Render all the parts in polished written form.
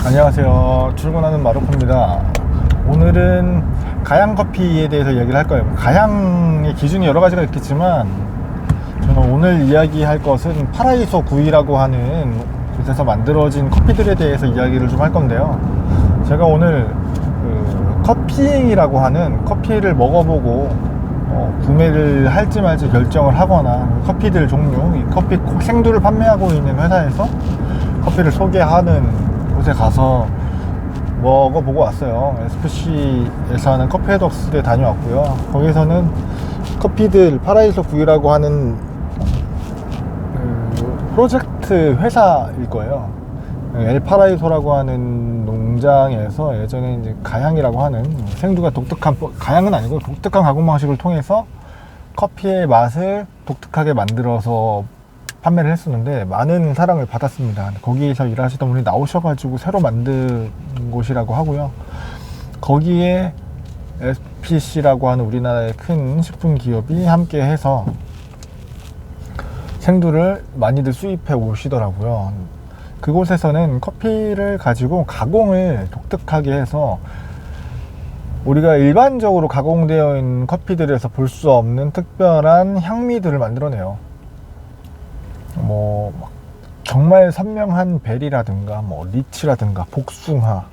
안녕하세요. 출근하는 마루코입니다. 오늘은 가양커피에 대해서 이야기를 할 거예요. 가양의 기준이 여러 가지가 있겠지만 저는 오늘 이야기할 것은 파라이소 구이라고 하는 곳에서 만들어진 커피들에 대해서 이야기를 좀 할 건데요. 제가 오늘 커피잉이라고 하는 커피를 먹어보고 구매를 할지 말지 결정을 하거나 커피들 종류, 이 커피 생두를 판매하고 있는 회사에서 커피를 소개하는 곳에 가서 먹어보고 왔어요. SPC에서 하는 커피헤덕스에 다녀왔고요. 거기서는 커피들 파라이소 구이라고 하는 프로젝트 회사일 거예요. 엘파라이소라고 하는 농장에서 예전에 이제 가양이라고 하는 생두가 독특한, 가양은 아니고 독특한 가공 방식을 통해서 커피의 맛을 독특하게 만들어서 판매를 했었는데 많은 사랑을 받았습니다. 거기에서 일하시던 분이 나오셔가지고 새로 만든 곳이라고 하고요. 거기에 SPC라고 하는 우리나라의 큰 식품 기업이 함께 해서 생두를 많이들 수입해 오시더라고요. 그곳에서는 커피를 가지고 가공을 독특하게 해서 우리가 일반적으로 가공되어 있는 커피들에서 볼 수 없는 특별한 향미들을 만들어내요. 정말 선명한 베리라든가 리치라든가 복숭아,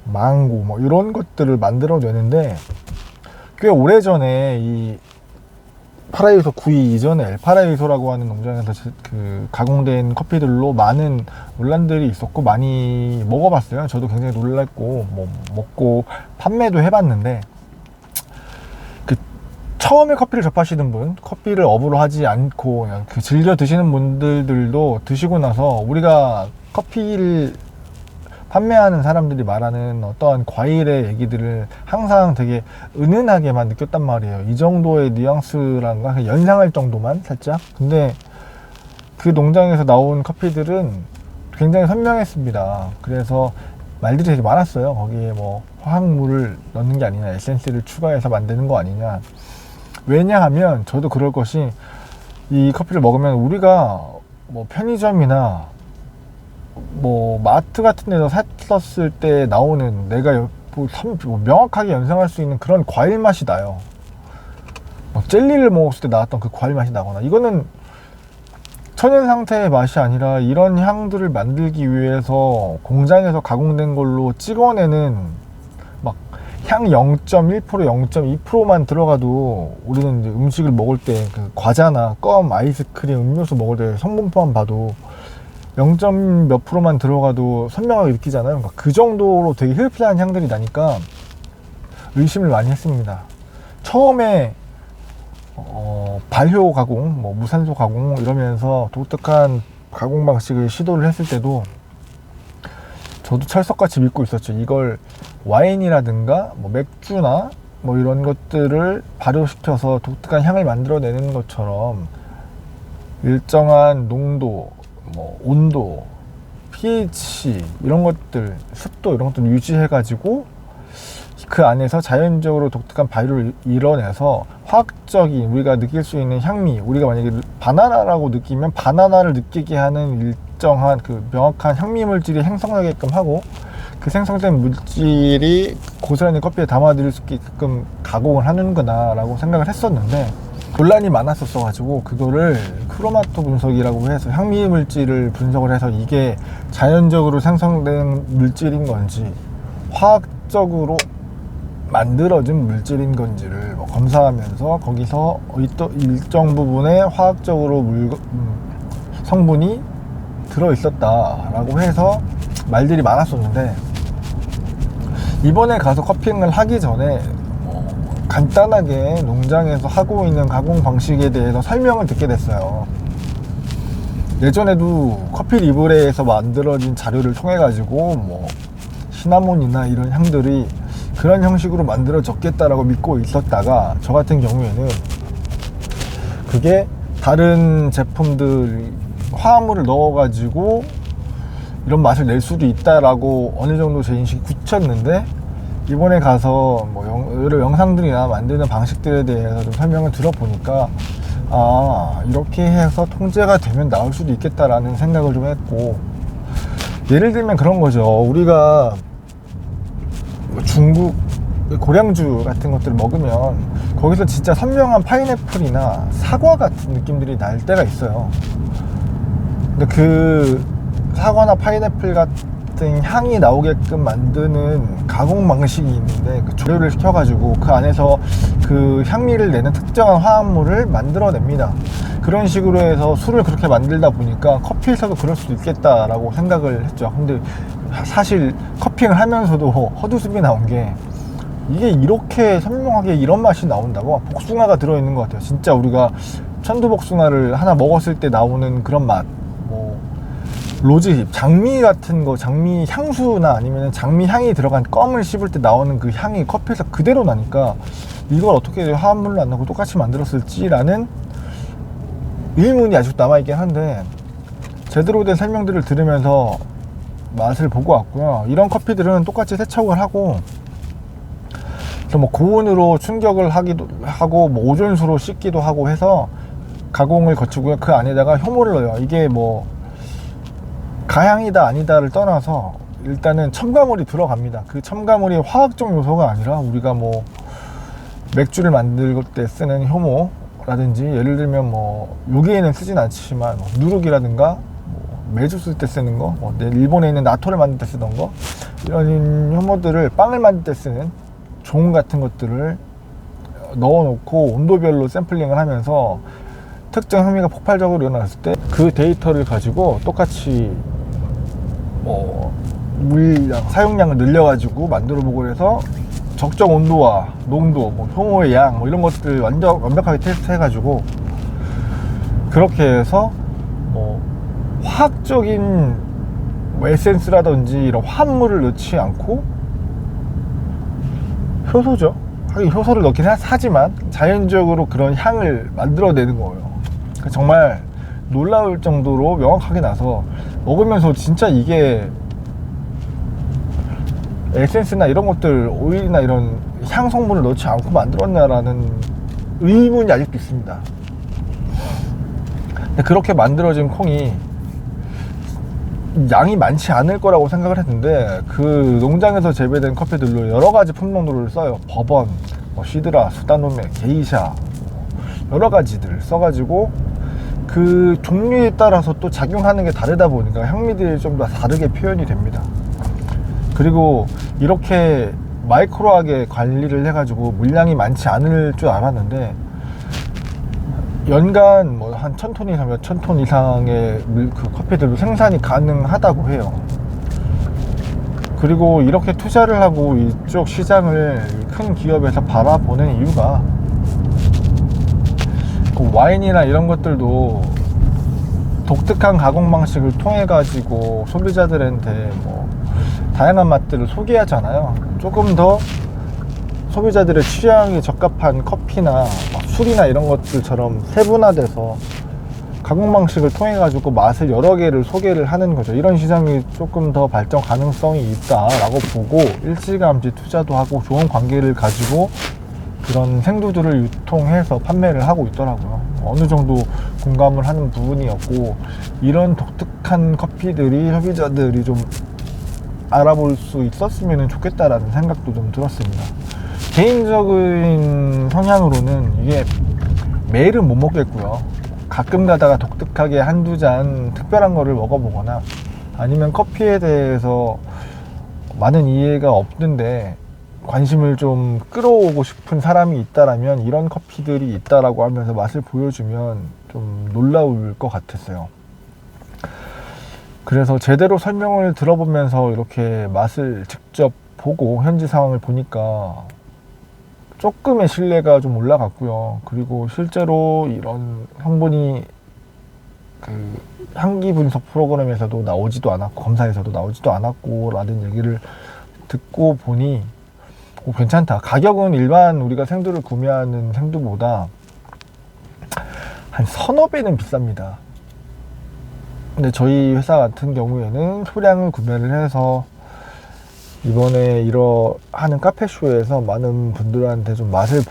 망고 이런 것들을 만들어내는데 꽤 오래전에 이 파라이소 구이 이전에 엘파라이소라고 하는 농장에서 가공된 커피들로 많은 논란들이 있었고 많이 먹어봤어요. 저도 굉장히 놀랐고 먹고 판매도 해봤는데 처음에 커피를 접하시는 분, 커피를 업으로 하지 않고 그냥 즐겨 드시는 분들도 드시고 나서 우리가 커피를 판매하는 사람들이 말하는 어떠한 과일의 얘기들을 항상 되게 은은하게만 느꼈단 말이에요. 이 정도의 뉘앙스란가 연상할 정도만 살짝. 근데 그 농장에서 나온 커피들은 굉장히 선명했습니다. 그래서 말들이 되게 많았어요. 거기에 화학물을 넣는 게 아니냐, 에센스를 추가해서 만드는 거 아니냐. 왜냐하면 저도 그럴 것이, 이 커피를 먹으면 우리가 편의점이나 마트 같은 데서 샀었을 때 나오는 내가 명확하게 연상할 수 있는 그런 과일 맛이 나요. 젤리를 먹었을 때 나왔던 그 과일 맛이 나거나, 이거는 천연 상태의 맛이 아니라 이런 향들을 만들기 위해서 공장에서 가공된 걸로 찍어내는 향 0.1%, 0.2%만 들어가도 우리는 이제 음식을 먹을 때 과자나 껌, 아이스크림, 음료수 먹을 때 성분표만 봐도 0. 몇 %만 들어가도 선명하게 느끼잖아요. 그러니까 그 정도로 되게 힐플한 향들이 나니까 의심을 많이 했습니다. 처음에 발효 가공, 무산소 가공 이러면서 독특한 가공 방식을 시도를 했을 때도 저도 철석같이 믿고 있었죠. 이걸 와인이라든가 맥주나 이런 것들을 발효시켜서 독특한 향을 만들어내는 것처럼 일정한 농도, 온도, pH 이런 것들, 습도 이런 것들 유지해가지고 그 안에서 자연적으로 독특한 바이오를 이뤄내서 화학적인 우리가 느낄 수 있는 향미, 우리가 만약에 바나나라고 느끼면 바나나를 느끼게 하는 일정한 명확한 향미 물질이 생성되게끔 하고, 그 생성된 물질이 고스란히 커피에 담아들일 수 있게끔 가공을 하는구나 라고 생각을 했었는데 논란이 많았었어 가지고 그거를 크로마토 분석이라고 해서 향미 물질을 분석을 해서 이게 자연적으로 생성된 물질인 건지 화학적으로 만들어진 물질인 건지를 검사하면서 거기서 일정 부분의 화학적으로 성분이 들어있었다라고 해서 말들이 많았었는데, 이번에 가서 커피를 하기 전에 간단하게 농장에서 하고 있는 가공 방식에 대해서 설명을 듣게 됐어요. 예전에도 커피 리브레에서 만들어진 자료를 통해 가지고 시나몬이나 이런 향들이 그런 형식으로 만들어졌겠다라고 믿고 있었다가, 저 같은 경우에는 그게 다른 제품들 화합물을 넣어 가지고 이런 맛을 낼 수도 있다라고 어느 정도 제 인식이 굳혔는데, 이번에 가서 여러 영상들이나 만드는 방식들에 대해서 좀 설명을 들어보니까 이렇게 해서 통제가 되면 나올 수도 있겠다라는 생각을 좀 했고, 예를 들면 그런 거죠. 우리가 중국 고량주 같은 것들을 먹으면 거기서 진짜 선명한 파인애플이나 사과 같은 느낌들이 날 때가 있어요. 근데 그 사과나 파인애플 같은 향이 나오게끔 만드는 가공 방식이 있는데, 그 조류를 시켜가지고 그 안에서 그 향미를 내는 특정한 화합물을 만들어냅니다. 그런 식으로 해서 술을 그렇게 만들다 보니까 커피에서도 그럴 수도 있겠다라고 생각을 했죠. 근데 사실 커핑을 하면서도 헛웃음이 나온 게, 이게 이렇게 선명하게 이런 맛이 나온다고? 복숭아가 들어있는 것 같아요. 진짜 우리가 천두복숭아를 하나 먹었을 때 나오는 그런 맛, 뭐 로즈힙, 장미 같은 거, 장미 향수나 아니면 장미 향이 들어간 껌을 씹을 때 나오는 그 향이 커피에서 그대로 나니까 이걸 어떻게 화합물로 안 넣고 똑같이 만들었을지라는 의문이 아직도 남아있긴 한데, 제대로 된 설명들을 들으면서 맛을 보고 왔고요. 이런 커피들은 똑같이 세척을 하고, 뭐 고온으로 충격을 하기도 하고, 뭐 오존수로 씻기도 하고 해서 가공을 거치고요. 그 안에다가 효모를 넣어요. 이게 뭐 가향이다 아니다를 떠나서 일단은 첨가물이 들어갑니다. 그 첨가물이 화학적 요소가 아니라 우리가 뭐 맥주를 만들 때 쓰는 효모라든지, 예를 들면 뭐 여기에는 쓰진 않지만 뭐 누룩이라든가 뭐 매주 쓸 때 쓰는 거, 뭐 일본에 있는 나토를 만들 때 쓰던 거, 이런 효모들을 빵을 만들 때 쓰는 종 같은 것들을 넣어놓고 온도별로 샘플링을 하면서 특정 향미가 폭발적으로 일어났을 때 그 데이터를 가지고 똑같이 뭐 물량, 사용량을 늘려가지고 만들어보고 해서 적정 온도와 농도, 뭐 효모의 양, 뭐 이런 것들을 완벽하게 테스트해가지고, 그렇게 해서 뭐 화학적인 뭐 에센스라든지 이런 화합물을 넣지 않고, 효소죠. 하긴 효소를 넣긴 하지만 자연적으로 그런 향을 만들어내는 거예요. 정말 놀라울 정도로 명확하게 나서 먹으면서 진짜 이게 에센스나 이런 것들, 오일이나 이런 향 성분을 넣지 않고 만들었냐라는 의문이 아직도 있습니다. 근데 그렇게 만들어진 콩이 양이 많지 않을 거라고 생각을 했는데, 그 농장에서 재배된 커피들로 여러 가지 품목들을 써요. 버번, 뭐 시드라, 수다노메, 게이샤, 여러 가지들 써가지고 그 종류에 따라서 또 작용하는 게 다르다 보니까 향미들이 좀 더 다르게 표현이 됩니다. 그리고 이렇게 마이크로하게 관리를 해가지고 물량이 많지 않을 줄 알았는데, 연간 뭐 한 1000톤 이상, 몇천 톤 이상의 그 커피들도 생산이 가능하다고 해요. 그리고 이렇게 투자를 하고 이쪽 시장을 큰 기업에서 바라보는 이유가, 그 와인이나 이런 것들도 독특한 가공 방식을 통해 가지고 소비자들한테 뭐 다양한 맛들을 소개하잖아요. 조금 더 소비자들의 취향에 적합한 커피나 술이나 이런 것들처럼 세분화돼서 가공 방식을 통해 가지고 맛을 여러 개를 소개를 하는 거죠. 이런 시장이 조금 더 발전 가능성이 있다라고 보고 일찌감치 투자도 하고 좋은 관계를 가지고 그런 생두들을 유통해서 판매를 하고 있더라고요. 어느 정도 공감을 하는 부분이었고, 이런 독특한 커피들이 소비자들이 좀 알아볼 수 있었으면 좋겠다라는 생각도 좀 들었습니다. 개인적인 성향으로는 이게 매일은 못 먹겠고요. 가끔 가다가 독특하게 한두 잔 특별한 거를 먹어보거나, 아니면 커피에 대해서 많은 이해가 없는데 관심을 좀 끌어오고 싶은 사람이 있다라면 이런 커피들이 있다라고 하면서 맛을 보여주면 좀 놀라울 것 같았어요. 그래서 제대로 설명을 들어보면서 이렇게 맛을 직접 보고 현지 상황을 보니까 조금의 신뢰가 좀 올라갔고요. 그리고 실제로 이런 성분이 그 향기 분석 프로그램에서도 나오지도 않았고, 검사에서도 나오지도 않았고 라는 얘기를 듣고 보니 괜찮다. 가격은 일반 우리가 생두를 구매하는 생두보다 한 서너 배는 비쌉니다. 근데 저희 회사 같은 경우에는 소량을 구매를 해서 이번에 하는 카페쇼에서 많은 분들한테 좀 맛을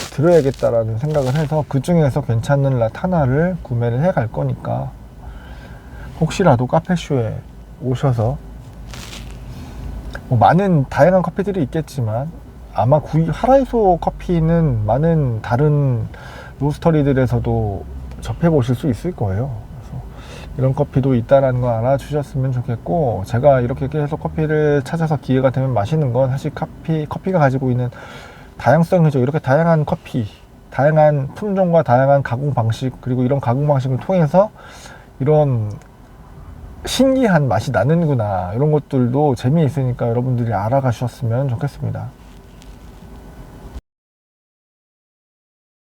보여드려야겠다라는 생각을 해서 그 중에서 괜찮은 랏 하나를 구매를 해 갈 거니까 혹시라도 카페쇼에 오셔서 뭐 많은 다양한 커피들이 있겠지만 아마 하라이소 커피는 많은 다른 로스터리들에서도 접해 보실 수 있을 거예요. 그래서 이런 커피도 있다라는 거 알아주셨으면 좋겠고, 제가 이렇게 계속 커피를 찾아서 기회가 되면 마시는 건 사실 커피가 가지고 있는 다양성이죠. 이렇게 다양한 커피, 다양한 품종과 다양한 가공 방식, 그리고 이런 가공 방식을 통해서 이런 신기한 맛이 나는구나, 이런 것들도 재미있으니까 여러분들이 알아가셨으면 좋겠습니다.